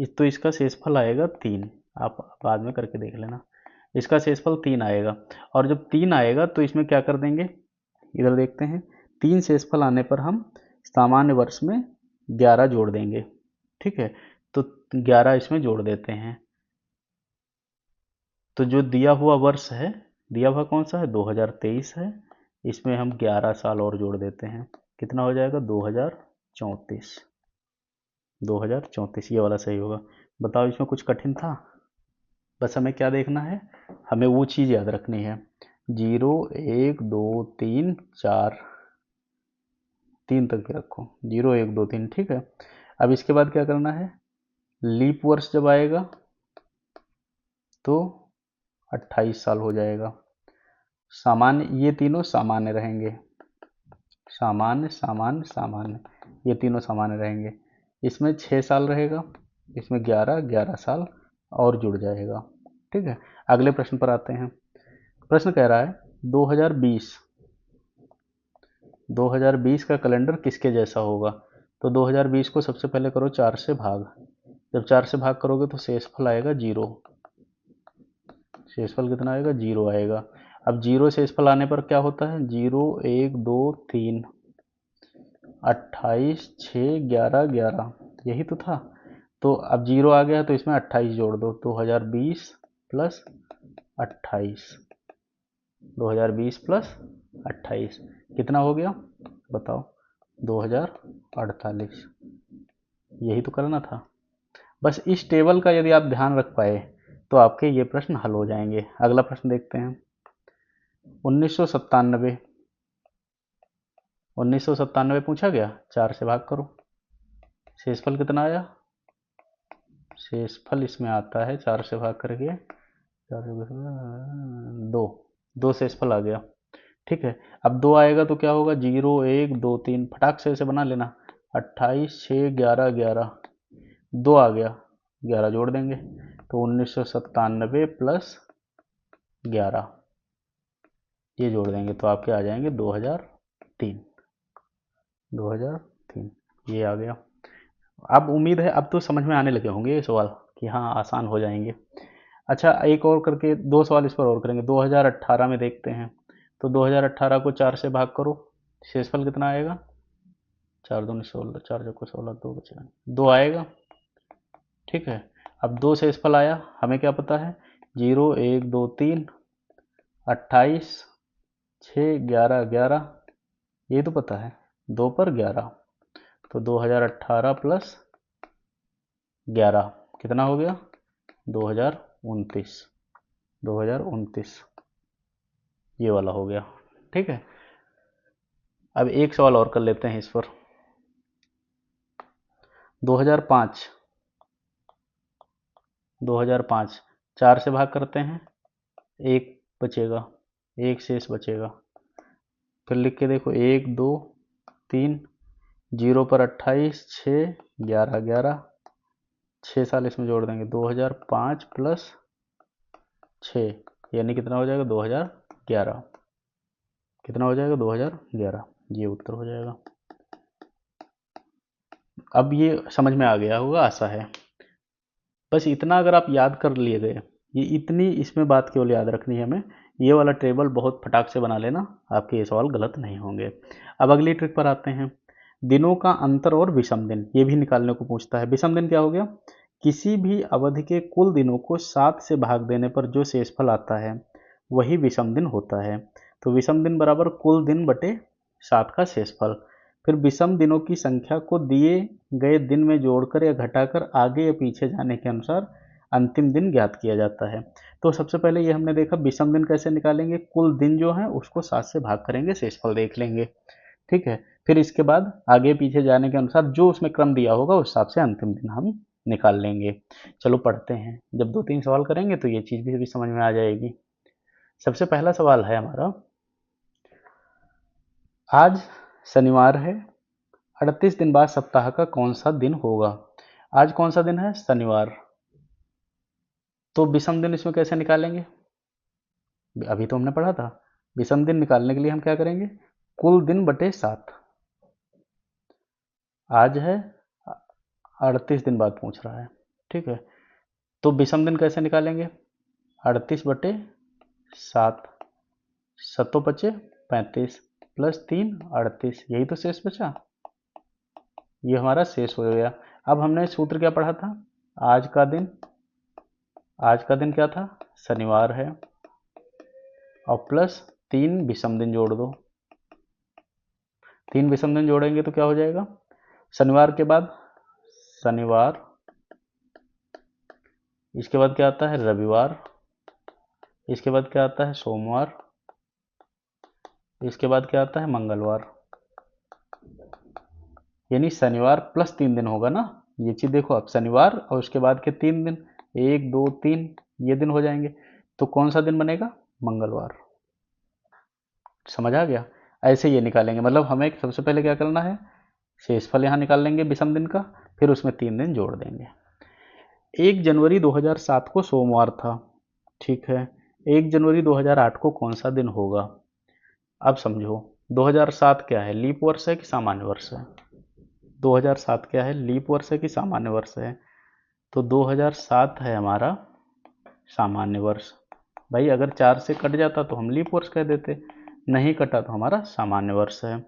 तो इसका शेषफल आएगा 3। आप बाद में करके देख लेना। इसका शेषफल 3 आएगा, और जब 3 आएगा तो इसमें क्या कर देंगे? इधर देखते हैं, 3 शेषफल आने पर हम सामान्य वर्ष में 11 जोड़ देंगे। ठीक है, तो 11 इसमें जोड़ देते हैं। तो जो दिया हुआ वर्ष है, दिया हुआ कौन सा है? 2023 है। इसमें हम 11 साल और जोड़ देते हैं। कितना हो जाएगा? 2034। 2034 ये वाला सही होगा। बताओ, इसमें कुछ कठिन था? बस हमें क्या देखना है? हमें वो चीज़ याद रखनी है। 0, 1, 2, 3, 4, 3 तक के रखो। 0, 1, 2, 3, ठीक है। अब इसके बाद क्या करना है? लीप वर्ष जब आएगा तो 28 साल हो जाएगा। सामान्य, ये तीनों सामान्य रहेंगे। सामान्य, सामान्य, सामान्य, ये तीनों सामान्य रहेंगे। इसमें 6 साल रहेगा, इसमें 11, 11 साल और जुड़ जाएगा। ठीक है, अगले प्रश्न पर आते हैं। प्रश्न कह रहा है 2020 2020 का कैलेंडर किसके जैसा होगा? तो 2020 को सबसे पहले करो 4 से भाग। जब 4 से भाग करोगे तो शेषफल आएगा 0। शेषफल कितना आएगा? 0 आएगा। अब 0 शेषफल आने पर क्या होता है? 0, 1, 2, 3, 28, 6, 11, 11, यही तो था। तो अब 0 आ गया तो इसमें 28 जोड़ दो। 2020 प्लस 28, 2020 प्लस 28 कितना हो गया? बताओ, 2048। यही तो करना था। बस इस टेबल का यदि आप ध्यान रख पाए तो आपके ये प्रश्न हल हो जाएंगे। अगला प्रश्न देखते हैं। 1997, 1997 पूछा गया, 4 से भाग करो। शेषफल कितना आया? शेषफल इसमें आता है 4 से भाग करके, 2, 2 शेषफल आ गया। ठीक है, अब 2 आएगा तो क्या होगा? 0, 1, 2, 3, फटाक से बना लेना। 28, 6, 11, 11, 2 आ गया, 11 जोड़ देंगे। तो 1997 प्लस 11, ये जोड़ देंगे तो आपके आ जाएंगे 2003। 2003 ये आ गया। अब उम्मीद है अब तो समझ में आने लगे होंगे ये सवाल कि हाँ आसान हो जाएंगे। अच्छा एक और करके 2 सवाल इस पर और करेंगे। 2018 में देखते हैं। तो 2018 को 4 से भाग करो, शेषफल कितना आएगा? 4 दूनी 16, 4 चौको 16, 2 बचेगा, 2 आएगा। ठीक है। अब 2 शेषफल आया, हमें क्या पता है? 0 1 2 3 28 6 11 11, ये तो पता है। 2 पर 11, तो 2018 प्लस 11 कितना हो गया? 2029। 2029 ये वाला हो गया। ठीक है। अब एक सवाल और कर लेते हैं इस पर। 2005, 2005 4 से भाग करते हैं, एक बचेगा, एक शेष बचेगा। फिर लिख के देखो 1 2 3, 0 पर 28 6 11 11, 6 साल इसमें जोड़ देंगे, 2005 प्लस 6 यानी कितना हो जाएगा? 2011। कितना हो जाएगा? 2011। ये उत्तर हो जाएगा। अब ये समझ में आ गया होगा, आशा है। बस इतना अगर आप याद कर लिए गए, ये इतनी इसमें बात केवल याद रखनी है हमें। ये वाला टेबल बहुत फटाक से बना लेना, आपके ये सवाल गलत नहीं होंगे। अब अगली ट्रिक पर आते हैं। दिनों का अंतर और विषम दिन ये भी निकालने को पूछता है। विषम दिन क्या हो गया? किसी भी अवधि के कुल दिनों को 7 से भाग देने पर जो शेषफल आता है वही विषम दिन होता है। तो विषम दिन बराबर कुल दिन बटे 7 का शेषफल। फिर विषम दिनों की संख्या को दिए गए दिन में जोड़कर या घटाकर आगे या पीछे जाने के अनुसार अंतिम दिन ज्ञात किया जाता है। तो सबसे पहले ये हमने देखा विषम दिन कैसे निकालेंगे। कुल दिन जो है उसको 7 से भाग करेंगे, शेषफल देख लेंगे। ठीक है। फिर इसके बाद आगे पीछे जाने के अनुसार जो उसमें क्रम दिया होगा उस हिसाब से अंतिम दिन हम निकाल लेंगे। चलो पढ़ते हैं। जब 2-3 सवाल करेंगे तो ये चीज़ भी समझ में आ जाएगी। सबसे पहला सवाल है हमारा, आज शनिवार है, 38 दिन बाद सप्ताह का कौन सा दिन होगा? आज कौन सा दिन है? शनिवार। तो विषम दिन इसमें कैसे निकालेंगे? अभी तो हमने पढ़ा था। विषम दिन निकालने के लिए हम क्या करेंगे? कुल दिन बटे 7। आज है, 38 दिन बाद पूछ रहा है। ठीक है। तो विषम दिन कैसे निकालेंगे? 38/7, सत्तो पचे 35 प्लस 3 38, यही तो शेष बचा। ये हमारा शेष हो गया। अब हमने सूत्र क्या पढ़ा था? आज का दिन, आज का दिन क्या था? शनिवार है, और प्लस 3 विषम दिन जोड़ दो। 3 विषम दिन जोड़ेंगे तो क्या हो जाएगा? शनिवार के बाद शनिवार, इसके बाद क्या आता है? रविवार, इसके बाद क्या आता है? सोमवार, इसके बाद क्या आता है? मंगलवार। यानी शनिवार प्लस 3 दिन होगा ना। ये चीज देखो, अब शनिवार और उसके बाद के 3 दिन, 1 2 3 ये दिन हो जाएंगे। तो कौन सा दिन बनेगा? मंगलवार। समझ आ गया? ऐसे ये निकालेंगे। मतलब हमें सबसे पहले क्या करना है? शेषफल यहाँ निकाल लेंगे विषम दिन का, फिर उसमें 3 दिन जोड़ देंगे। 1 जनवरी 2007 को सोमवार था। ठीक है। 1 जनवरी 2008 को कौन सा दिन होगा? अब समझो, 2007 क्या है? लीप वर्ष है कि सामान्य वर्ष है? 2007 क्या है? लीप वर्ष है कि सामान्य वर्ष है? तो 2007 है हमारा सामान्य वर्ष। भाई अगर 4 से कट जाता तो हम लीप वर्ष कह देते, नहीं कटा तो हमारा सामान्य वर्ष है।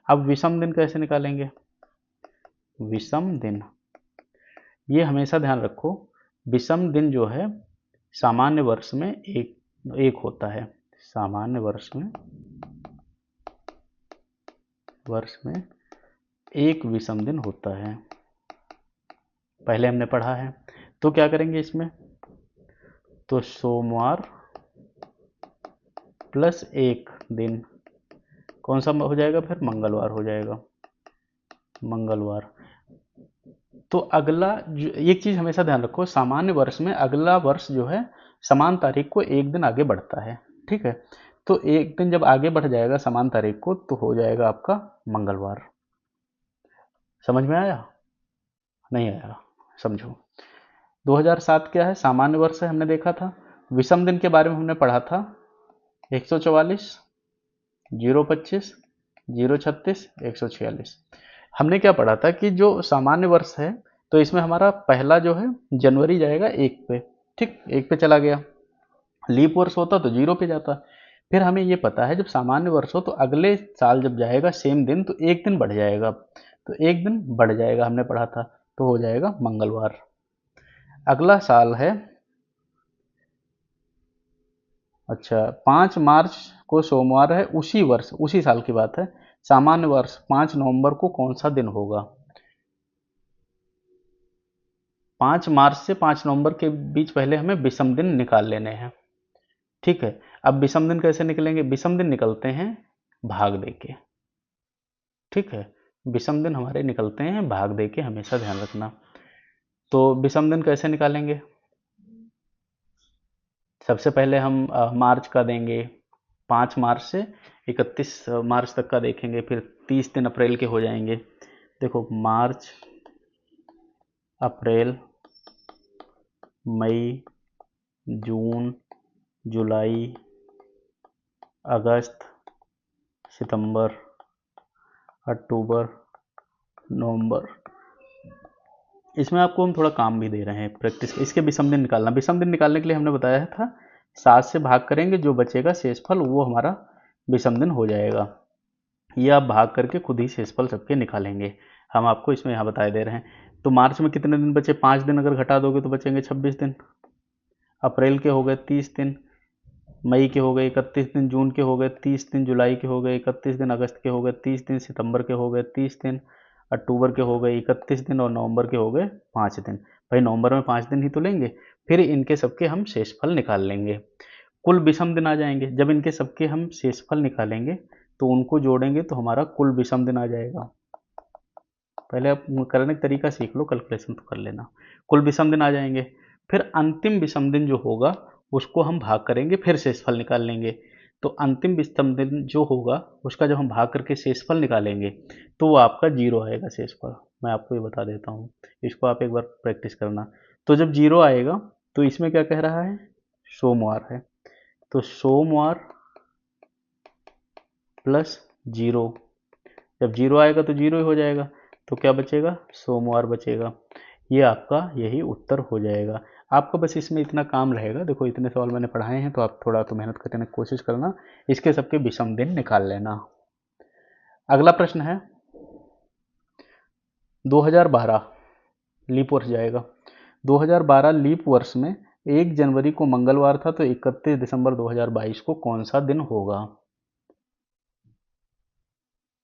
अब विषम दिन कैसे निकालेंगे? विषम दिन, ये हमेशा ध्यान रखो, विषम दिन जो है सामान्य वर्ष में एक होता है। सामान्य वर्ष में एक विषम दिन होता है, पहले हमने पढ़ा है। तो क्या करेंगे इसमें? तो सोमवार प्लस 1 दिन कौन सा हो जाएगा? फिर मंगलवार हो जाएगा। मंगलवार। तो अगला एक चीज हमेशा ध्यान रखो, सामान्य वर्ष में अगला वर्ष जो है समान तारीख को एक दिन आगे बढ़ता है। ठीक है। तो एक दिन जब आगे बढ़ जाएगा समान तारीख को तो हो जाएगा आपका मंगलवार। समझ में आया? नहीं आया? समझो। 2007 क्या है? सामान्य वर्ष है, हमने देखा था। विषम दिन के बारे में हमने पढ़ा था, 144 025, 036, 146। हमने क्या पढ़ा था कि जो सामान्य वर्ष है तो इसमें हमारा पहला जो है जनवरी जाएगा 1 पे, ठीक, 1 पे चला गया। लीप वर्ष होता तो 0 पे जाता। फिर हमें ये पता है जब सामान्य वर्ष हो तो अगले साल जब जाएगा सेम दिन तो एक दिन बढ़ जाएगा, तो एक दिन बढ़ जाएगा, हमने पढ़ा था, तो हो जाएगा मंगलवार। अगला साल है, अच्छा, 5 मार्च को सोमवार है, उसी वर्ष उसी साल की बात है। सामान्य वर्ष 5 नवंबर को कौन सा दिन होगा? 5 मार्च से 5 नवंबर के बीच पहले हमें विषम दिन निकाल लेने हैं, ठीक है। अब विषम दिन कैसे निकलेंगे? विषम दिन निकलते हैं भाग दे के, ठीक है। विषम दिन हमारे निकलते हैं भाग दे के, हमेशा ध्यान रखना। तो विषम दिन कैसे निकालेंगे? सबसे पहले हम मार्च का देंगे, 5 मार्च से 31 मार्च तक का देखेंगे, फिर 30 दिन अप्रैल के हो जाएंगे। देखो, मार्च, अप्रैल, मई, जून, जुलाई, अगस्त, सितंबर, अक्टूबर, नवंबर। इसमें आपको हम थोड़ा काम भी दे रहे हैं प्रैक्टिस। इसके विषम दिन निकालना, विषम दिन निकालने के लिए हमने बताया था 7 से भाग करेंगे, जो बचेगा शेषफल वो हमारा विषम दिन हो जाएगा। ये आप भाग करके खुद ही शेषफल सबके निकालेंगे, हम आपको इसमें यहाँ बताए दे रहे हैं। तो मार्च में कितने दिन बचे? 5 दिन, अगर घटा दोगे तो बचेंगे 26 दिन। अप्रैल के हो गए 30 दिन, मई के हो गए 31 दिन, जून के हो गए 30 दिन, जुलाई के हो गए 31 दिन, अगस्त के हो गए 30 दिन, सितंबर के हो गए 30 दिन, अक्टूबर के हो गए 31 दिन, और नवंबर के हो गए 5 दिन। भाई नवंबर में 5 दिन ही तो लेंगे, फिर इनके सबके हम शेषफल निकाल लेंगे। कुल विषम दिन आ जाएंगे। जब इनके सबके हम शेषफल निकालेंगे तो उनको जोड़ेंगे तो हमारा कुल विषम दिन आ जाएगा। पहले आप करने का तरीका सीख लो, कैलकुलेशन तो कर लेना। कुल विषम दिन आ जाएंगे। फिर अंतिम विषम दिन जो होगा उसको हम भाग करेंगे, फिर शेषफल निकाल लेंगे। तो अंतिम विषम दिन जो होगा उसका जब हम भाग करके शेषफल निकालेंगे तो वो आपका 0 आएगा शेषफल। मैं आपको ये बता देता हूँ, इसको आप एक बार प्रैक्टिस करना। तो जब 0 आएगा तो इसमें क्या कह रहा है? सोमवार है, तो सोमवार प्लस 0। जब 0 आएगा तो 0 ही हो जाएगा, तो क्या बचेगा? सोमवार बचेगा। ये आपका यही उत्तर हो जाएगा। आपका बस इसमें इतना काम रहेगा, देखो इतने सवाल मैंने पढ़ाए हैं तो आप थोड़ा तो मेहनत करने की कोशिश करना, इसके सबके विषम दिन निकाल लेना। अगला प्रश्न है 2012 लीप वर्ष जाएगा। 2012 लीप वर्ष में 1 जनवरी को मंगलवार था, तो 31 दिसंबर 2022 को कौन सा दिन होगा?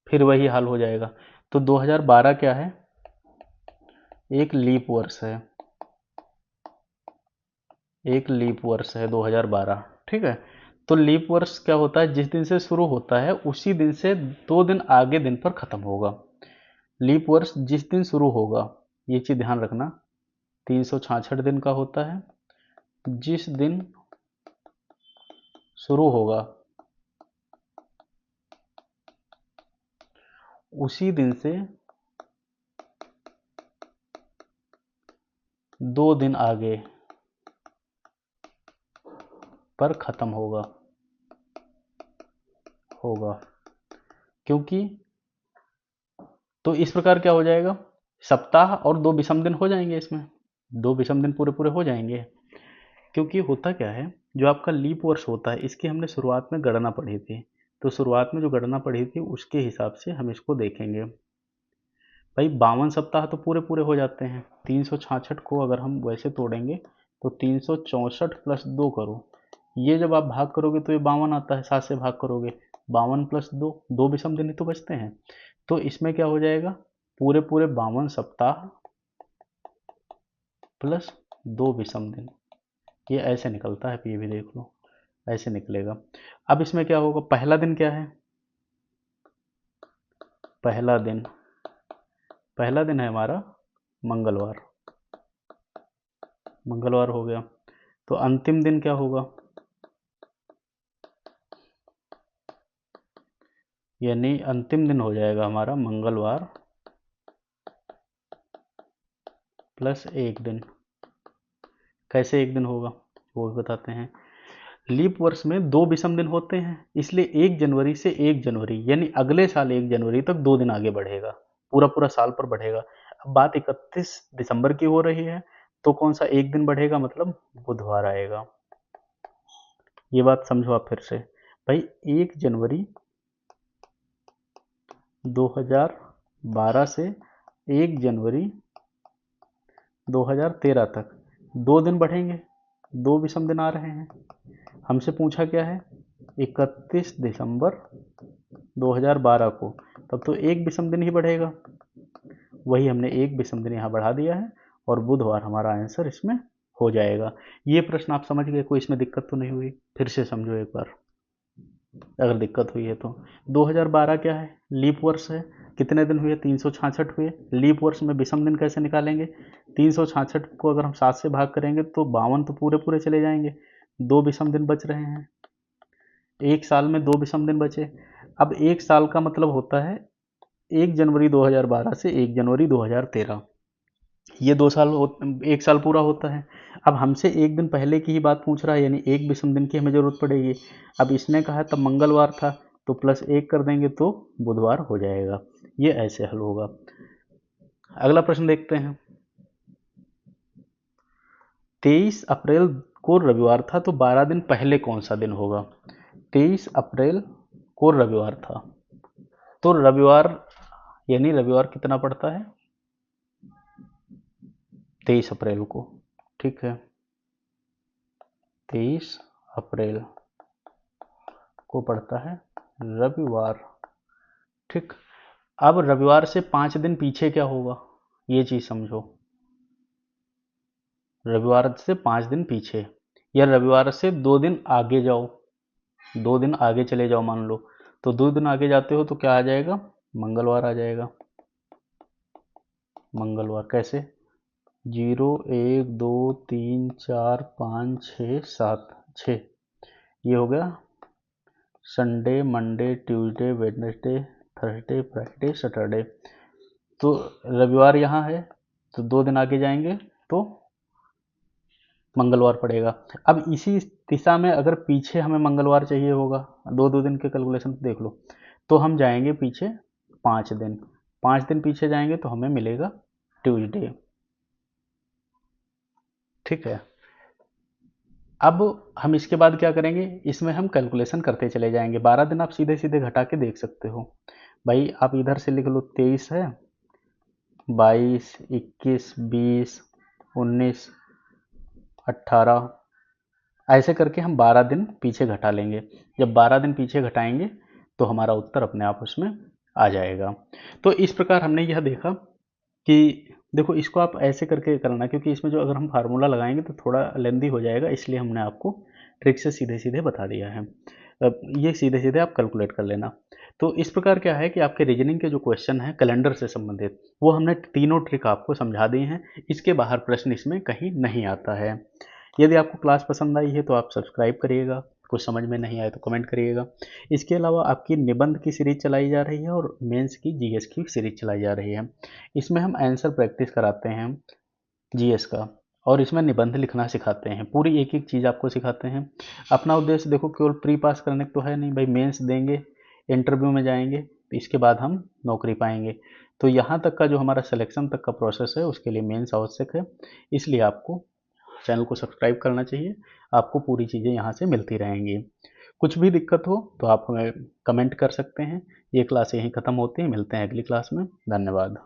फिर वही हाल हो जाएगा। तो 2012 क्या है? एक लीप वर्ष है, एक लीप वर्ष है 2012, ठीक है। तो लीप वर्ष क्या होता है? जिस दिन से शुरू होता है उसी दिन से 2 दिन आगे दिन पर खत्म होगा। लीप वर्ष जिस दिन शुरू होगा, ये चीज ध्यान रखना, 366 दिन का होता है। जिस दिन शुरू होगा उसी दिन से 2 दिन आगे पर खत्म होगा, होगा। क्योंकि तो इस प्रकार क्या हो जाएगा? सप्ताह और 2 विषम दिन हो जाएंगे, इसमें 2 विषम दिन पूरे पूरे हो जाएंगे। क्योंकि होता क्या है, जो आपका लीप वर्ष होता है इसकी हमने शुरुआत में गणना पढ़ी थी, तो शुरुआत में जो गणना पढ़ी थी उसके हिसाब से हम इसको देखेंगे। भाई 52 सप्ताह तो पूरे पूरे हो जाते हैं। 366 को अगर हम वैसे तोड़ेंगे तो 364 प्लस 2 करो, ये जब आप भाग करोगे तो ये 52 आता है। 7 से भाग करोगे, 52 प्लस 2, 2 विषम दिन ही तो बचते हैं। तो इसमें क्या हो जाएगा? पूरे पूरे 52 सप्ताह प्लस 2 विषम दिन, ये ऐसे निकलता है, ये भी देख लो, ऐसे निकलेगा। अब इसमें क्या होगा? पहला दिन क्या है? पहला दिन, पहला दिन है हमारा मंगलवार, मंगलवार हो गया। तो अंतिम दिन क्या होगा? यानी अंतिम दिन हो जाएगा हमारा मंगलवार प्लस 1 दिन। कैसे 1 दिन होगा वो भी बताते हैं। लीप वर्ष में 2 विषम दिन होते हैं, इसलिए 1 जनवरी से 1 जनवरी यानी अगले साल 1 जनवरी तक 2 दिन आगे बढ़ेगा, पूरा साल पर बढ़ेगा। अब बात 31 दिसंबर की हो रही है, तो कौन सा 1 दिन बढ़ेगा, मतलब बुधवार आएगा। ये बात समझो आप फिर से। भाई 1 जनवरी 2012 से 1 जनवरी 2013 तक 2 दिन बढ़ेंगे, 2 विषम दिन आ रहे हैं। हमसे पूछा क्या है, 31 दिसंबर 2012 को, तब तो 1 विषम दिन ही बढ़ेगा। वही हमने 1 विषम दिन यहाँ बढ़ा दिया है और बुधवार हमारा आंसर इसमें हो जाएगा। ये प्रश्न आप समझ गए, कोई इसमें दिक्कत तो नहीं हुई? फिर से समझो एक बार, अगर दिक्कत हुई है तो। 2012 क्या है, लीप वर्ष है। कितने दिन हुए, 366 हुए। लीप वर्ष में विषम दिन कैसे निकालेंगे, 366 को अगर हम 7 से भाग करेंगे तो 52 तो पूरे पूरे चले जाएंगे, 2 विषम दिन बच रहे हैं। एक साल में 2 विषम दिन बचे। अब एक साल का मतलब होता है 1 जनवरी 2012 से 1 जनवरी 2013, ये 2 साल एक साल पूरा होता है। अब हमसे एक दिन पहले की ही बात पूछ रहा है, यानी 1 विषम दिन की हमें ज़रूरत पड़ेगी। अब इसने कहा तब मंगलवार था, तो +1 कर देंगे तो बुधवार हो जाएगा। ये ऐसे हल होगा। अगला प्रश्न देखते हैं। 23 अप्रैल को रविवार था, तो 12 दिन पहले कौन सा दिन होगा? 23 अप्रैल को रविवार था, तो रविवार यानी रविवार कितना पड़ता है, 23 अप्रैल को। ठीक है, 23 अप्रैल को पड़ता है रविवार। ठीक, अब रविवार से 5 दिन पीछे क्या होगा, ये चीज समझो। रविवार से 5 दिन पीछे, या रविवार से 2 दिन आगे जाओ, 2 दिन आगे चले जाओ मान लो, तो 2 दिन आगे जाते हो तो क्या आ जाएगा, मंगलवार आ जाएगा। मंगलवार कैसे, 0 1 2 3 4 5 6 7 6, ये हो गया Sunday Monday Tuesday Wednesday Thursday Friday Saturday. तो रविवार यहाँ है, तो 2 दिन आगे जाएंगे तो मंगलवार पड़ेगा। अब इसी दिशा में अगर पीछे हमें मंगलवार चाहिए होगा, 2 दिन के कैलकुलेशन देख लो, तो हम जाएंगे पीछे 5 दिन, 5 दिन पीछे जाएंगे तो हमें मिलेगा ट्यूसडे। ठीक है, अब हम इसके बाद क्या करेंगे, इसमें हम कैलकुलेशन करते चले जाएंगे। 12 दिन आप सीधे सीधे घटा के देख सकते हो। भाई आप इधर से लिख लो, 23 है, 22 21 20 19 18, ऐसे करके हम 12 दिन पीछे घटा लेंगे। जब 12 दिन पीछे घटाएंगे तो हमारा उत्तर अपने आप उसमें आ जाएगा। तो इस प्रकार हमने यह देखा कि देखो इसको आप ऐसे करके करना, क्योंकि इसमें जो अगर हम फार्मूला लगाएंगे तो थोड़ा लेंदी हो जाएगा, इसलिए हमने आपको ट्रिक से सीधे सीधे बता दिया है। अब ये सीधे सीधे आप कैलकुलेट कर लेना। तो इस प्रकार क्या है कि आपके रीजनिंग के जो क्वेश्चन हैं कैलेंडर से संबंधित, वो हमने तीनों ट्रिक आपको समझा दी हैं। इसके बाहर प्रश्न इसमें कहीं नहीं आता है। यदि आपको क्लास पसंद आई है तो आप सब्सक्राइब करिएगा, कुछ समझ में नहीं आए तो कमेंट करिएगा। इसके अलावा आपकी निबंध की सीरीज चलाई जा रही है और मेंस की जीएस की सीरीज चलाई जा रही है। इसमें हम आंसर प्रैक्टिस कराते हैं जीएस का, और इसमें निबंध लिखना सिखाते हैं, पूरी एक एक चीज़ आपको सिखाते हैं। अपना उद्देश्य देखो केवल प्री पास करने तो है नहीं भाई, मेंस देंगे, इंटरव्यू में जाएंगे, तो इसके बाद हम नौकरी पाएंगे। तो यहाँ तक का जो हमारा सिलेक्शन तक का प्रोसेस है उसके लिए मेंस आवश्यक है, इसलिए आपको चैनल को सब्सक्राइब करना चाहिए। आपको पूरी चीज़ें यहाँ से मिलती रहेंगी। कुछ भी दिक्कत हो तो आप हमें कमेंट कर सकते हैं। ये क्लास यहीं ख़त्म होती है, मिलते हैं अगली क्लास में। धन्यवाद।